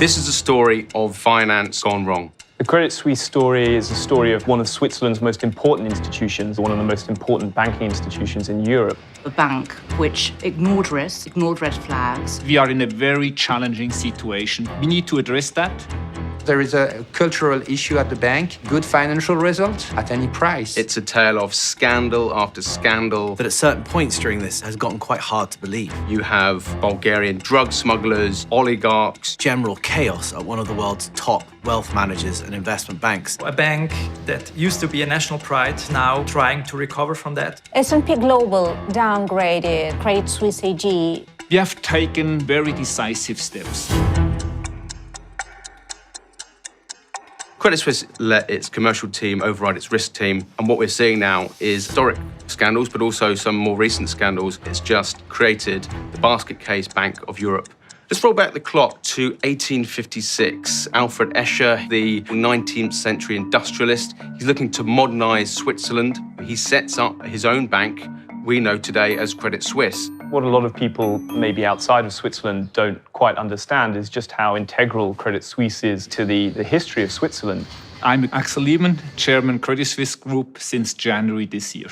This is a story of finance gone wrong. The Credit Suisse story is a story of one of Switzerland's most important institutions, one of the most important banking institutions in Europe. A bank which ignored risks, ignored red flags. We are in a very challenging situation. We need to address that. There is a cultural issue at the bank, good financial results at any price. It's a tale of scandal after scandal. But at certain points during this has gotten quite hard to believe. You have Bulgarian drug smugglers, oligarchs. General chaos at one of the world's top wealth managers and investment banks. A bank that used to be a national pride, now trying to recover from that. S&P Global downgraded Credit Suisse AG. We have taken very decisive steps. Credit Suisse let its commercial team override its risk team, and what we're seeing now is historic scandals, but also some more recent scandals. It's just created the basket case Bank of Europe. Let's roll back the clock to 1856. Alfred Escher, the 19th century industrialist, he's looking to modernize Switzerland. He sets up his own bank we know today as Credit Suisse. What a lot of people maybe outside of Switzerland don't quite understand is just how integral Credit Suisse is to the history of Switzerland. I'm Axel Lehmann, Chairman Credit Suisse Group since January this year.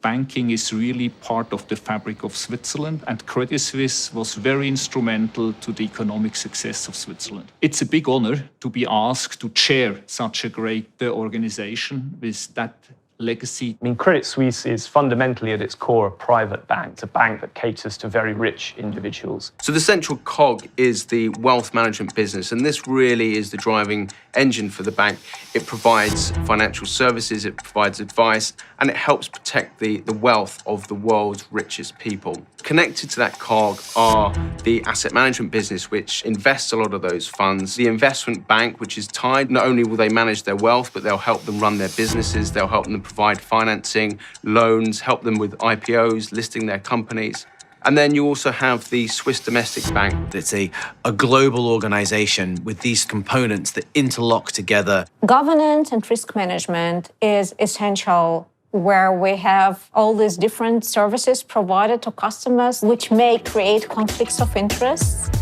Banking is really part of the fabric of Switzerland, and Credit Suisse was very instrumental to the economic success of Switzerland. It's a big honor to be asked to chair such a great organization with that legacy. I mean, Credit Suisse is fundamentally at its core a private bank. It's a bank that caters to very rich individuals. So the central cog is the wealth management business, and this really is the driving engine for the bank. It provides financial services, it provides advice, and it helps protect the wealth of the world's richest people. Connected to that cog are the asset management business, which invests a lot of those funds. The investment bank, which is tied, not only will they manage their wealth, but they'll help them run their businesses, they'll help them provide financing, loans, help them with IPOs, listing their companies. And then you also have the Swiss Domestic Bank. It's a global organization with these components that interlock together. Governance and risk management is essential, where we have all these different services provided to customers, which may create conflicts of interest.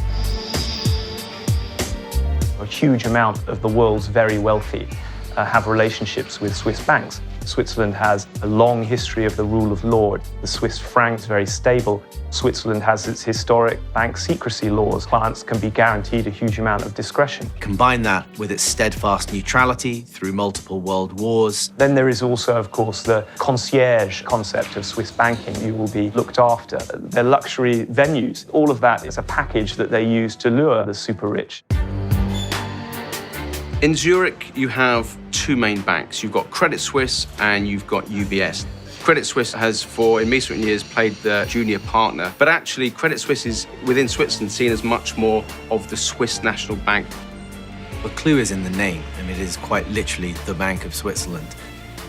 A huge amount of the world's very wealthy have relationships with Swiss banks. Switzerland has a long history of the rule of law. The Swiss franc is very stable. Switzerland has its historic bank secrecy laws. Clients can be guaranteed a huge amount of discretion. Combine that with its steadfast neutrality through multiple world wars. Then there is also, of course, the concierge concept of Swiss banking. You will be looked after. Their luxury venues, all of that is a package that they use to lure the super rich. In Zurich, you have two main banks. You've got Credit Suisse and you've got UBS. Credit Suisse has, in recent years, played the junior partner. But actually, Credit Suisse is, within Switzerland, seen as much more of the Swiss National Bank. The clue is in the name, and it is quite literally the Bank of Switzerland.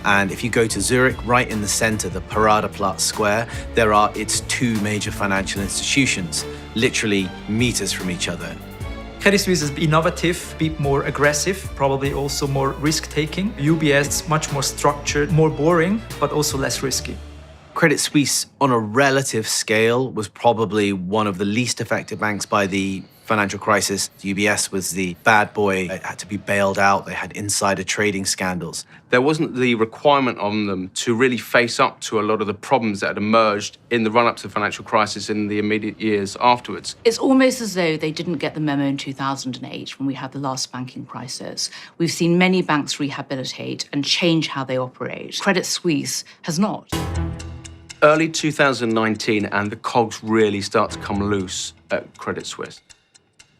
And if you go to Zurich, right in the center, the Paradeplatz Square, there are its two major financial institutions, literally meters from each other. Credit Suisse is innovative, a bit more aggressive, probably also more risk-taking. UBS is much more structured, more boring, but also less risky. Credit Suisse, on a relative scale, was probably one of the least affected banks by the financial crisis. UBS was the bad boy. It had to be bailed out. They had insider trading scandals. There wasn't the requirement on them to really face up to a lot of the problems that had emerged in the run-up to the financial crisis in the immediate years afterwards. It's almost as though they didn't get the memo in 2008 when we had the last banking crisis. We've seen many banks rehabilitate and change how they operate. Credit Suisse has not. Early 2019, and the cogs really start to come loose at Credit Suisse.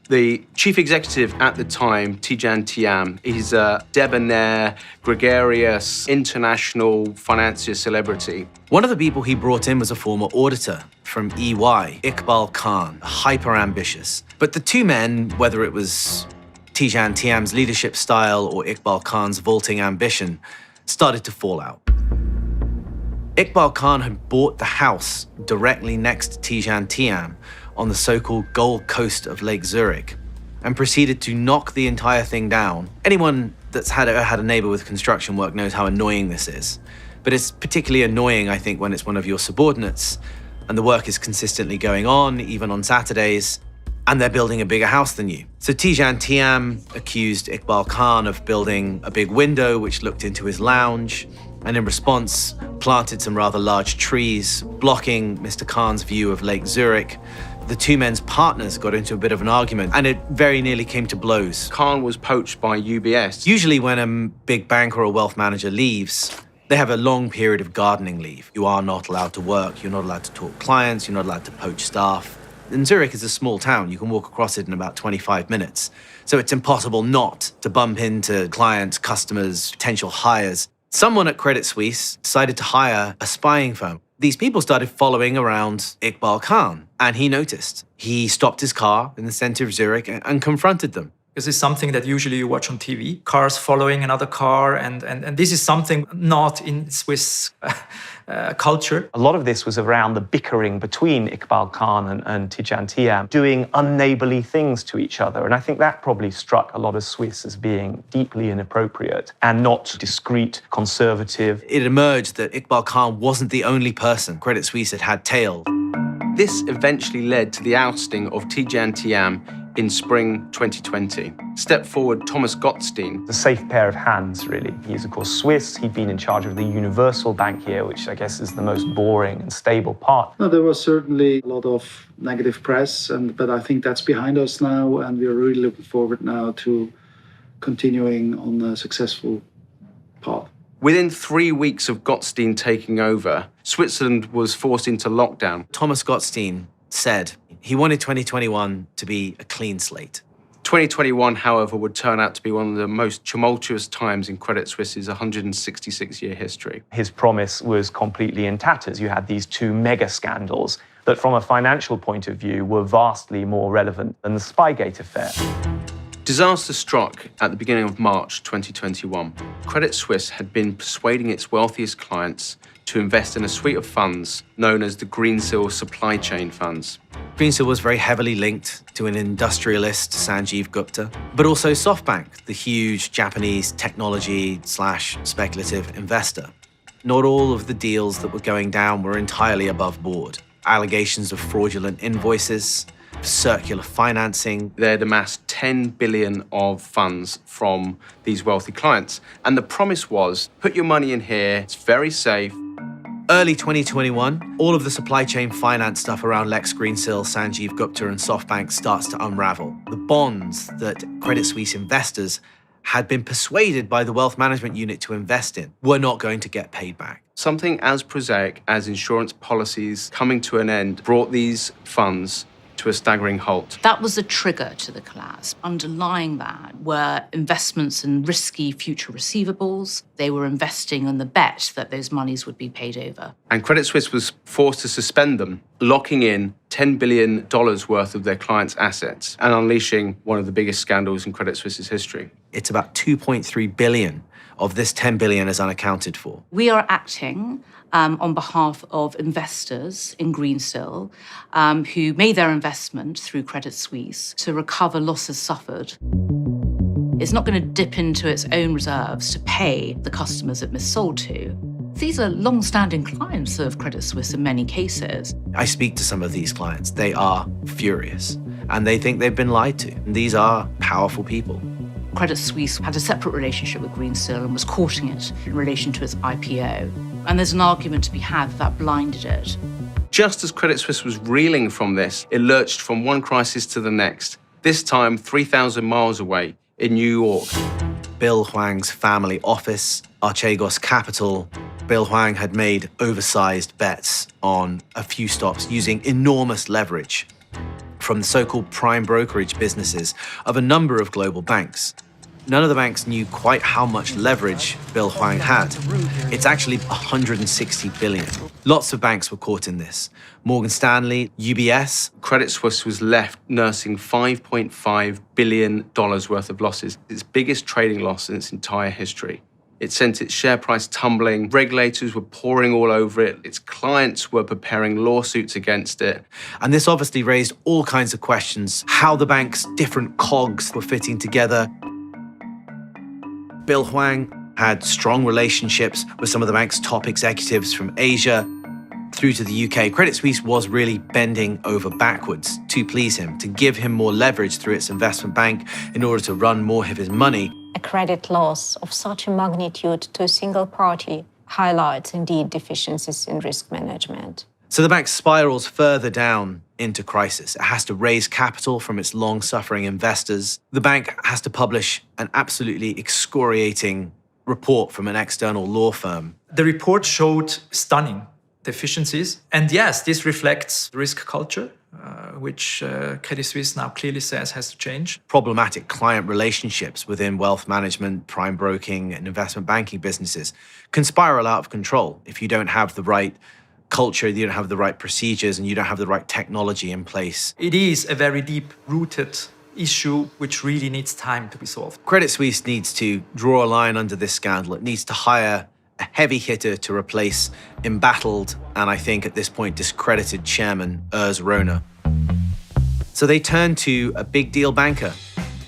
The chief executive at the time, Tidjane Thiam, he's a debonair, gregarious, international financier celebrity. One of the people he brought in was a former auditor from EY, Iqbal-Khan, hyper-ambitious. But the two men, whether it was Tidjane Thiam's leadership style or Iqbal-Khan's vaulting ambition, started to fall out. Iqbal-Khan had bought the house directly next to Tidjane Thiam on the so-called Gold Coast of Lake Zurich and proceeded to knock the entire thing down. Anyone that's had a neighbor with construction work knows how annoying this is. But it's particularly annoying, I think, when it's one of your subordinates and the work is consistently going on, even on Saturdays, and they're building a bigger house than you. So Tidjane Thiam accused Iqbal Khan of building a big window which looked into his lounge, and in response planted some rather large trees, blocking Mr. Khan's view of Lake Zurich. The two men's partners got into a bit of an argument, and it very nearly came to blows. Khan was poached by UBS. Usually when a big bank or a wealth manager leaves, they have a long period of gardening leave. You are not allowed to work, you're not allowed to talk clients, you're not allowed to poach staff. And Zurich is a small town. You can walk across it in about 25 minutes. So it's impossible not to bump into clients, customers, potential hires. Someone at Credit Suisse decided to hire a spying firm. These people started following around Iqbal Khan, and he noticed. He stopped his car in the center of Zurich and confronted them. This is something that usually you watch on TV, cars following another car, and this is something not in Swiss culture. A lot of this was around the bickering between Iqbal Khan and Tidjane Thiam, doing unneighbourly things to each other. And I think that probably struck a lot of Swiss as being deeply inappropriate and not discreet, conservative. It emerged that Iqbal Khan wasn't the only person Credit Suisse had tailed. This eventually led to the ousting of Tidjane Thiam in spring 2020. Stepped forward Thomas Gottstein. The safe pair of hands, really. He's, of course, Swiss. He'd been in charge of the universal bank here, which I guess is the most boring and stable part. No, there was certainly a lot of negative press, but I think that's behind us now, and we're really looking forward now to continuing on a successful path. Within 3 weeks of Gottstein taking over, Switzerland was forced into lockdown. Thomas Gottstein said he wanted 2021 to be a clean slate. 2021, however, would turn out to be one of the most tumultuous times in Credit Suisse's 166-year history. His promise was completely in tatters. You had these two mega scandals that, from a financial point of view, were vastly more relevant than the Spygate affair. Disaster struck at the beginning of March 2021. Credit Suisse had been persuading its wealthiest clients to invest in a suite of funds known as the Greensill supply chain funds. Greensill was very heavily linked to an industrialist, Sanjeev Gupta, but also SoftBank, the huge Japanese technology/speculative investor. Not all of the deals that were going down were entirely above board. Allegations of fraudulent invoices, circular financing. They'd amassed 10 billion of funds from these wealthy clients. And the promise was, put your money in here, it's very safe. Early 2021, all of the supply chain finance stuff around Lex Greensill, Sanjeev Gupta and SoftBank starts to unravel. The bonds that Credit Suisse investors had been persuaded by the wealth management unit to invest in were not going to get paid back. Something as prosaic as insurance policies coming to an end brought these funds to a staggering halt. That was a trigger to the collapse. Underlying that were investments in risky future receivables. They were investing on the bet that those monies would be paid over. And Credit Suisse was forced to suspend them, locking in $10 billion worth of their clients' assets and unleashing one of the biggest scandals in Credit Suisse's history. It's about 2.3 billion of this 10 billion is unaccounted for. We are acting on behalf of investors in Greensill who made their investment through Credit Suisse to recover losses suffered. It's not going to dip into its own reserves to pay the customers it missold to. These are long-standing clients of Credit Suisse in many cases. I speak to some of these clients. They are furious, and they think they've been lied to. And these are powerful people. Credit Suisse had a separate relationship with Greensill and was courting it in relation to its IPO. And there's an argument to be had that blinded it. Just as Credit Suisse was reeling from this, it lurched from one crisis to the next, this time 3,000 miles away in New York. Bill Hwang's family office, Archegos Capital. Bill Hwang had made oversized bets on a few stocks using enormous leverage from the so-called prime brokerage businesses of a number of global banks. None of the banks knew quite how much leverage Bill Hwang had. It's actually 160 billion. Lots of banks were caught in this. Morgan Stanley, UBS. Credit Suisse was left nursing $5.5 billion worth of losses, its biggest trading loss in its entire history. It sent its share price tumbling. Regulators were pouring all over it. Its clients were preparing lawsuits against it. And this obviously raised all kinds of questions, how the bank's different cogs were fitting together. Bill Hwang had strong relationships with some of the bank's top executives from Asia. through to the UK, Credit Suisse was really bending over backwards to please him, to give him more leverage through its investment bank in order to run more of his money. A credit loss of such a magnitude to a single party highlights indeed deficiencies in risk management. So the bank spirals further down into crisis. It has to raise capital from its long-suffering investors. The bank has to publish an absolutely excoriating report from an external law firm. The report showed stunning deficiencies. And yes, this reflects risk culture, which Credit Suisse now clearly says has to change. Problematic client relationships within wealth management, prime broking, and investment banking businesses can spiral out of control if you don't have the right culture, you don't have the right procedures, and you don't have the right technology in place. It is a very deep-rooted issue which really needs time to be solved. Credit Suisse needs to draw a line under this scandal. It needs to hire a heavy hitter to replace embattled and I think at this point discredited chairman Urs Rona. So they turn to a big deal banker,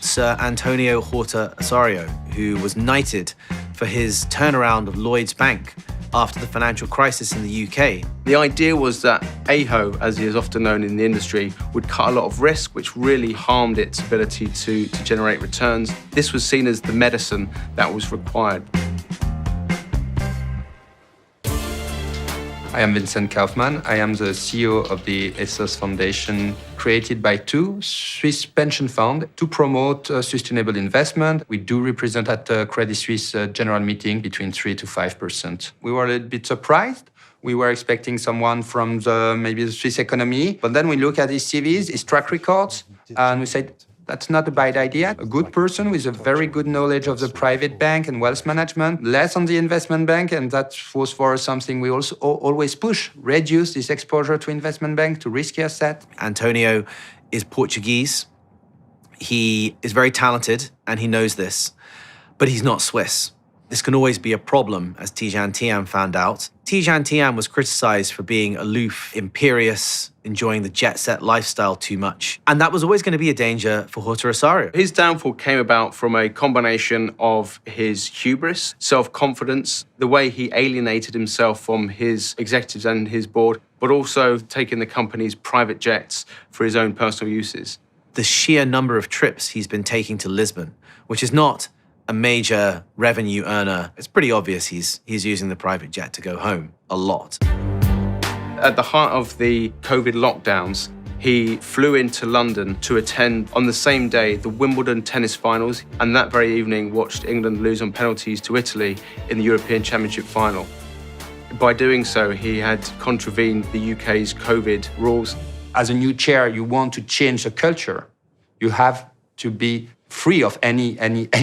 Sir Antonio Horta Osorio, who was knighted for his turnaround of Lloyds Bank after the financial crisis in the UK. The idea was that AHO, as he is often known in the industry, would cut a lot of risk, which really harmed its ability to generate returns. This was seen as the medicine that was required. I am Vincent Kaufmann. I am the CEO of the ESOS Foundation, created by two Swiss pension funds to promote sustainable investment. We do represent at the Credit Suisse general meeting between 3 to 5%. We were a little bit surprised. We were expecting someone from maybe the Swiss economy, but then we look at his CVs, his track records, and we said, that's not a bad idea. A good person with a very good knowledge of the private bank and wealth management, less on the investment bank, and that was for us something we also always push. Reduce this exposure to investment bank, to risky asset. Antonio is Portuguese. He is very talented, and he knows this, but he's not Swiss. This can always be a problem, as Tidjane Thiam found out. Tidjane Thiam was criticized for being aloof, imperious, enjoying the jet-set lifestyle too much. And that was always going to be a danger for Horta Osorio. His downfall came about from a combination of his hubris, self-confidence, the way he alienated himself from his executives and his board, but also taking the company's private jets for his own personal uses. The sheer number of trips he's been taking to Lisbon, which is not a major revenue earner, it's pretty obvious he's using the private jet to go home a lot. At the heart of the COVID lockdowns, he flew into London to attend on the same day the Wimbledon tennis finals, and that very evening watched England lose on penalties to Italy in the European Championship final. By doing so, he had contravened the UK's COVID rules. As a new chair, you want to change the culture. You have to be free of any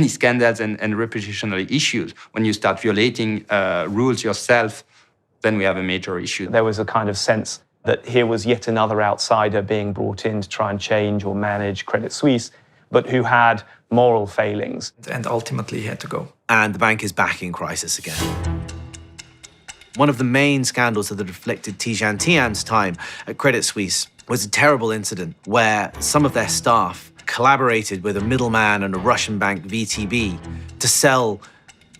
scandals and reputational issues. When you start violating rules yourself, then we have a major issue. There was a kind of sense that here was yet another outsider being brought in to try and change or manage Credit Suisse, but who had moral failings. And ultimately he had to go. And the bank is back in crisis again. One of the main scandals that afflicted Tidjane Thiam's time at Credit Suisse was a terrible incident where some of their staff collaborated with a middleman and a Russian bank, VTB, to sell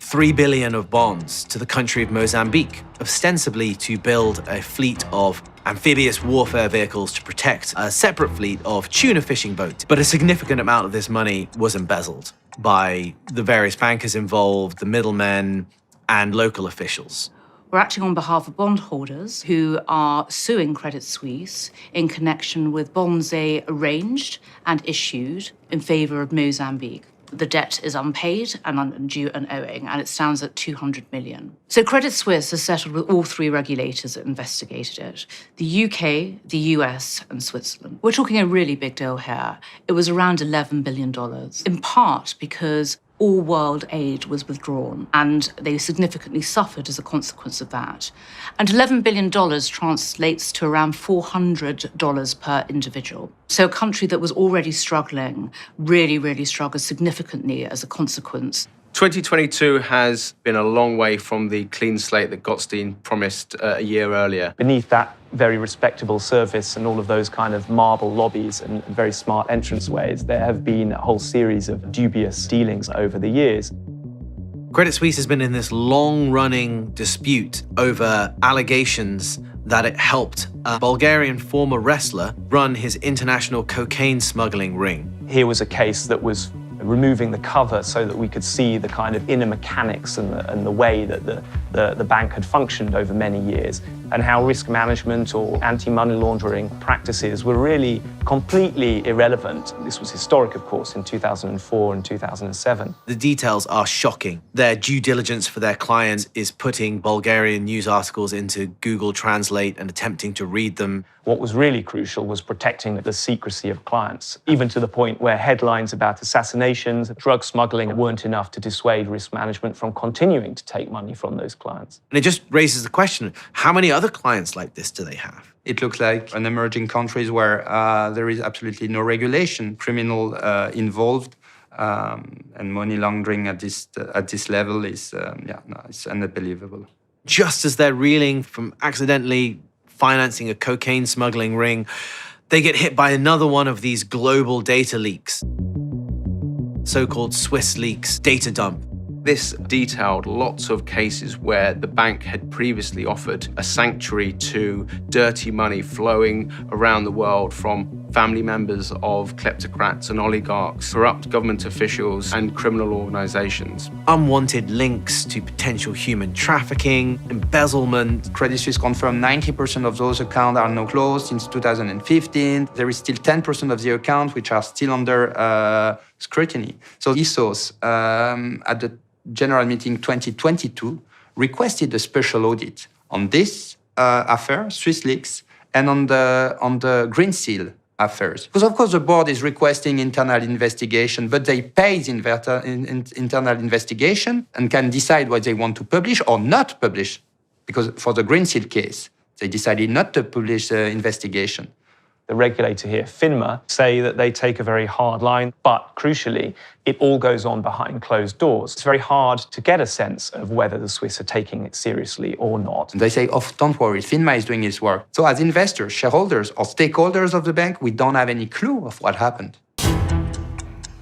3 billion of bonds to the country of Mozambique, ostensibly to build a fleet of amphibious warfare vehicles to protect a separate fleet of tuna fishing boats. But a significant amount of this money was embezzled by the various bankers involved, the middlemen, and local officials. We're acting on behalf of bondholders who are suing Credit Suisse in connection with bonds they arranged and issued in favour of Mozambique. The debt is unpaid and undue and owing, and it stands at 200 million. So Credit Suisse has settled with all three regulators that investigated it: the UK, the US, and Switzerland. We're talking a really big deal here. It was around $11 billion, in part because all world aid was withdrawn, and they significantly suffered as a consequence of that. And $11 billion translates to around $400 per individual. So a country that was already struggling really struggled significantly as a consequence. 2022 has been a long way from the clean slate that Gottstein promised a year earlier. Beneath that very respectable service and all of those kind of marble lobbies and very smart entranceways, there have been a whole series of dubious dealings over the years. Credit Suisse has been in this long-running dispute over allegations that it helped a Bulgarian former wrestler run his international cocaine smuggling ring. Here was a case that was removing the cover so that we could see the kind of inner mechanics and the way that the bank had functioned over many years, and how risk management or anti-money laundering practices were really completely irrelevant. This was historic, of course, in 2004 and 2007. The details are shocking. Their due diligence for their clients is putting Bulgarian news articles into Google Translate and attempting to read them. What was really crucial was protecting the secrecy of clients, even to the point where headlines about assassinations, drug smuggling weren't enough to dissuade risk management from continuing to take money from those clients. And it just raises the question, how many other clients like this do they have? It looks like an emerging countries where there is absolutely no regulation, criminal involved, and money laundering at this level is it's unbelievable. Just as they're reeling from accidentally financing a cocaine smuggling ring, they get hit by another one of these global data leaks, so-called Swiss leaks, data dump. This detailed lots of cases where the bank had previously offered a sanctuary to dirty money flowing around the world from family members of kleptocrats and oligarchs, corrupt government officials and criminal organizations. Unwanted links to potential human trafficking, embezzlement. Credit Suisse confirmed 90% of those accounts are now closed since 2015. There is still 10% of the accounts which are still under scrutiny. So ESOS at the General Meeting 2022 requested a special audit on this affair, Swiss leaks, and on the Green Seal affairs. Because of course the board is requesting internal investigation, but they pay the internal investigation and can decide what they want to publish or not publish. Because for the Green Seal case, they decided not to publish the investigation. The regulator here, FINMA, say that they take a very hard line, but crucially, it all goes on behind closed doors. It's very hard to get a sense of whether the Swiss are taking it seriously or not. And they say, oh, don't worry, FINMA is doing its work. So as investors, shareholders, or stakeholders of the bank, we don't have any clue of what happened.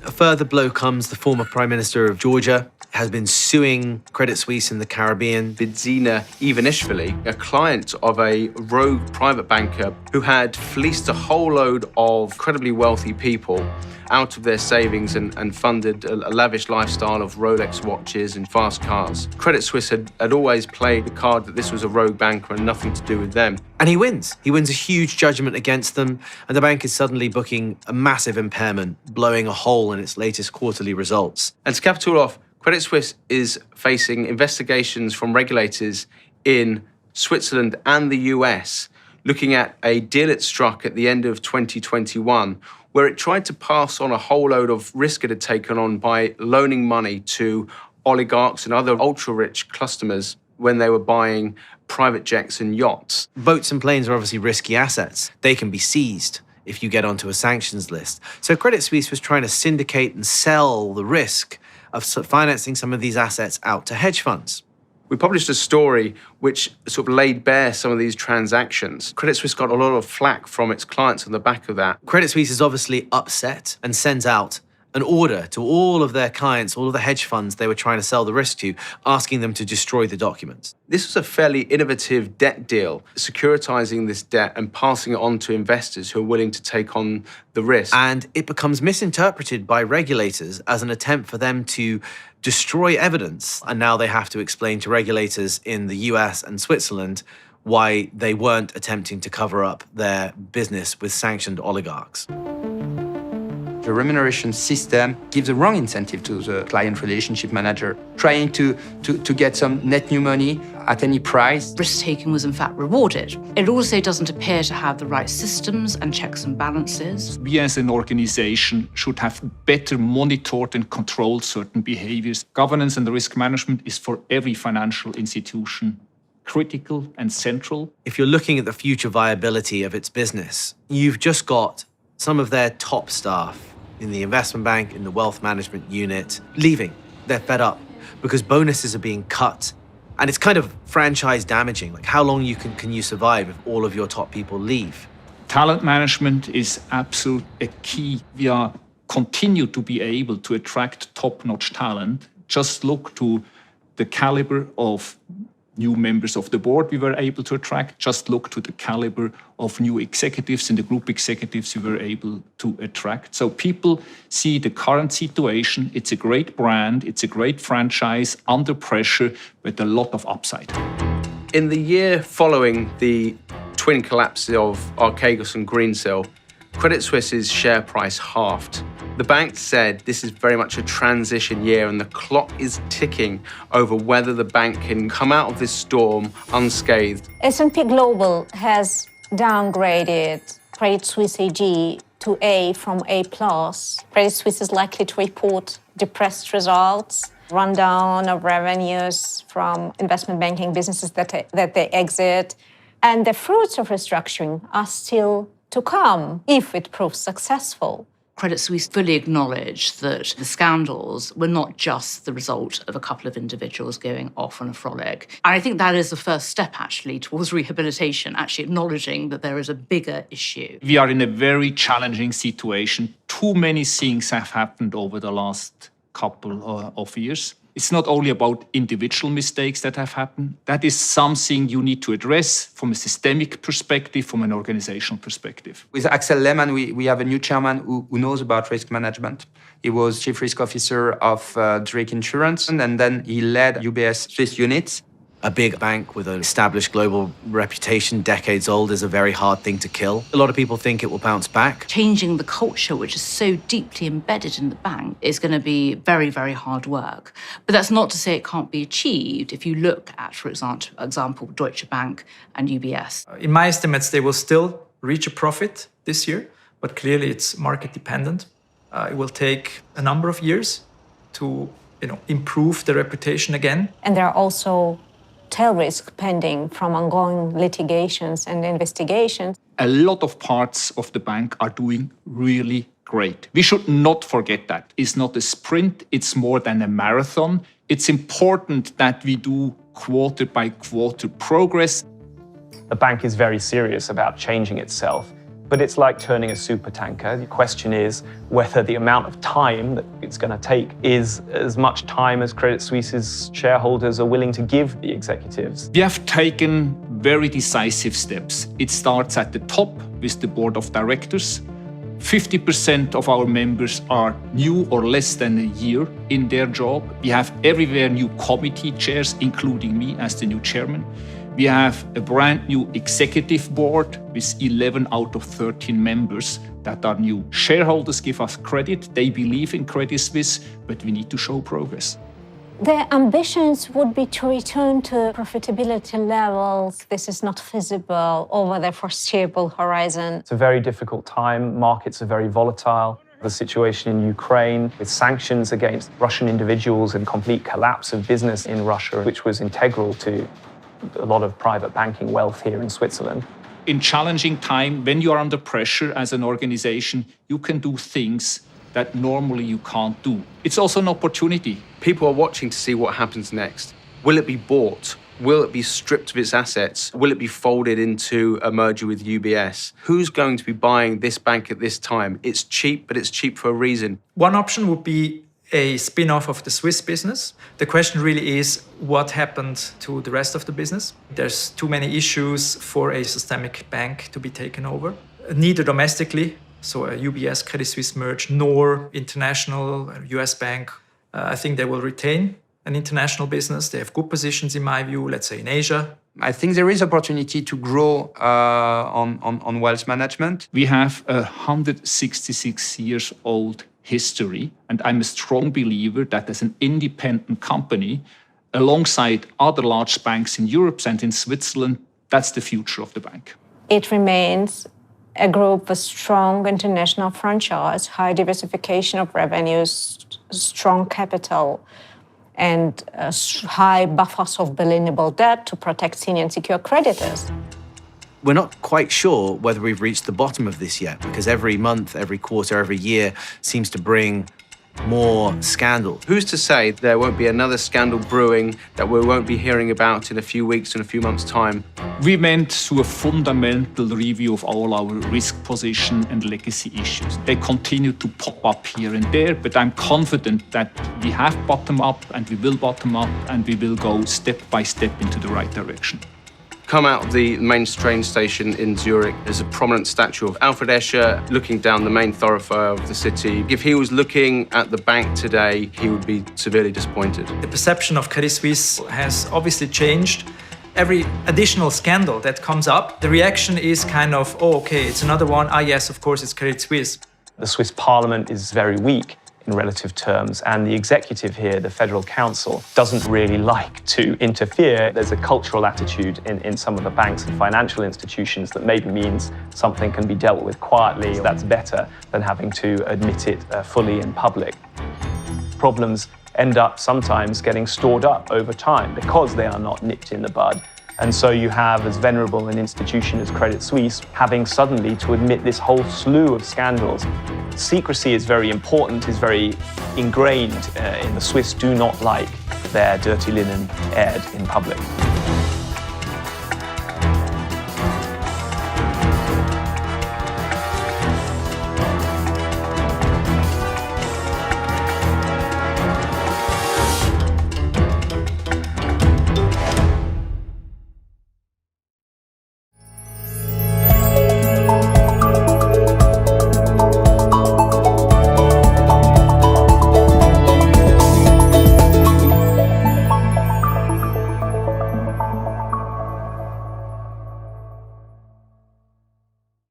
A further blow comes the former Prime Minister of Georgia has been suing Credit Suisse in the Caribbean. Bidzina Ivanishvili, a client of a rogue private banker who had fleeced a whole load of incredibly wealthy people out of their savings and funded a lavish lifestyle of Rolex watches and fast cars. Credit Suisse had always played the card that this was a rogue banker and nothing to do with them. And he wins. He wins a huge judgment against them, and the bank is suddenly booking a massive impairment, blowing a hole in its latest quarterly results. And to cap it all off, Credit Suisse is facing investigations from regulators in Switzerland and the US, looking at a deal it struck at the end of 2021, where it tried to pass on a whole load of risk it had taken on by loaning money to oligarchs and other ultra-rich customers when they were buying private jets and yachts. Boats and planes are obviously risky assets. They can be seized if you get onto a sanctions list. So Credit Suisse was trying to syndicate and sell the risk of financing some of these assets out to hedge funds. We published a story which sort of laid bare some of these transactions. Credit Suisse got a lot of flack from its clients on the back of that. Credit Suisse is obviously upset and sends out an order to all of their clients, all of the hedge funds they were trying to sell the risk to, asking them to destroy the documents. This was a fairly innovative debt deal, securitizing this debt and passing it on to investors who are willing to take on the risk. And it becomes misinterpreted by regulators as an attempt for them to destroy evidence. And now they have to explain to regulators in the US and Switzerland why they weren't attempting to cover up their business with sanctioned oligarchs. The remuneration system gives a wrong incentive to the client relationship manager, trying to get some net new money at any price. Risk-taking was in fact rewarded. It also doesn't appear to have the right systems and checks and balances. We as an organization should have better monitored and controlled certain behaviors. Governance and the risk management is for every financial institution critical and central. If you're looking at the future viability of its business, you've just got some of their top staff in the investment bank, in the wealth management unit, leaving. They're fed up because bonuses are being cut. And it's kind of franchise damaging. Like, how long can you survive if all of your top people leave? Talent management is absolute a key. We are continue to be able to attract top-notch talent. Just look to the caliber of new members of the board we were able to attract. Just look to the caliber of new executives and the group executives we were able to attract. So people see the current situation. It's a great brand. It's a great franchise under pressure with a lot of upside. In the year following the twin collapses of Archegos and Greensill, Credit Suisse's share price halved. The bank said this is very much a transition year and the clock is ticking over whether the bank can come out of this storm unscathed. S&P Global has downgraded Credit Suisse AG to A from A+. Credit Suisse is likely to report depressed results, rundown of revenues from investment banking businesses that they exit, and the fruits of restructuring are still to come if it proves successful. Credit Suisse fully acknowledged that the scandals were not just the result of a couple of individuals going off on a frolic. And I think that is the first step, actually, towards rehabilitation, actually acknowledging that there is a bigger issue. We are in a very challenging situation. Too many things have happened over the last couple of years. It's not only about individual mistakes that have happened. That is something you need to address from a systemic perspective, from an organizational perspective. With Axel Lehmann, we have a new chairman who knows about risk management. He was chief risk officer of Zurich Insurance, and then he led UBS Swiss units. A big bank with an established global reputation, decades old, is a very hard thing to kill. A lot of people think it will bounce back. Changing the culture, which is so deeply embedded in the bank, is going to be very, very hard work. But that's not to say it can't be achieved if you look at, for example, Deutsche Bank and UBS. In my estimates, they will still reach a profit this year, but clearly it's market dependent. It will take a number of years to improve the reputation again. And there are also tail risk pending from ongoing litigations and investigations. A lot of parts of the bank are doing really great. We should not forget that. It's not a sprint, it's more than a marathon. It's important that we do quarter by quarter progress. The bank is very serious about changing itself, but it's like turning a supertanker. The question is whether the amount of time that it's going to take is as much time as Credit Suisse's shareholders are willing to give the executives. We have taken very decisive steps. It starts at the top with the board of directors. 50% of our members are new or less than a year in their job. We have everywhere new committee chairs, including me as the new chairman. We have a brand new executive board with 11 out of 13 members that are new. Shareholders give us credit. They believe in Credit Suisse, but we need to show progress. The ambitions would be to return to profitability levels. This is not feasible over the foreseeable horizon. It's a very difficult time. Markets are very volatile. The situation in Ukraine with sanctions against Russian individuals and complete collapse of business in Russia, which was integral to a lot of private banking wealth here in Switzerland. In challenging time, when you are under pressure as an organization, you can do things that normally you can't do. It's also an opportunity. People are watching to see what happens next. Will it be bought? Will it be stripped of its assets? Will it be folded into a merger with UBS? Who's going to be buying this bank at this time? It's cheap, but it's cheap for a reason. One option would be a spin-off of the Swiss business. The question really is what happened to the rest of the business. There's too many issues for a systemic bank to be taken over, neither domestically, so a UBS Credit Suisse merge, nor international US bank. I think they will retain an international business. They have good positions, in my view, let's say in Asia. I think there is opportunity to grow on wealth management. We have a 166 years old history, and I'm a strong believer that as an independent company, alongside other large banks in Europe and in Switzerland, that's the future of the bank. It remains a group with strong international franchise, high diversification of revenues, strong capital, and high buffers of billable debt to protect senior and secure creditors. We're not quite sure whether we've reached the bottom of this yet, because every month, every quarter, every year seems to bring more scandal. Who's to say there won't be another scandal brewing that we won't be hearing about in a few weeks and a few months' time? We went through a fundamental review of all our risk position and legacy issues. They continue to pop up here and there, but I'm confident that we have bottomed up and we will bottom up and we will go step by step into the right direction. Come out of the main train station in Zurich, there's a prominent statue of Alfred Escher looking down the main thoroughfare of the city. If he was looking at the bank today, he would be severely disappointed. The perception of Credit Suisse has obviously changed. Every additional scandal that comes up, the reaction is kind of, oh, okay, it's another one. Ah, yes, of course, it's Credit Suisse. The Swiss parliament is very weak in relative terms, and the executive here, the Federal Council, doesn't really like to interfere. There's a cultural attitude in some of the banks and financial institutions that maybe means something can be dealt with quietly. That's better than having to admit it fully in public. Problems end up sometimes getting stored up over time because they are not nipped in the bud. And so you have as venerable an institution as Credit Suisse having suddenly to admit this whole slew of scandals. Secrecy is very important, is very ingrained in the Swiss do not like their dirty linen aired in public.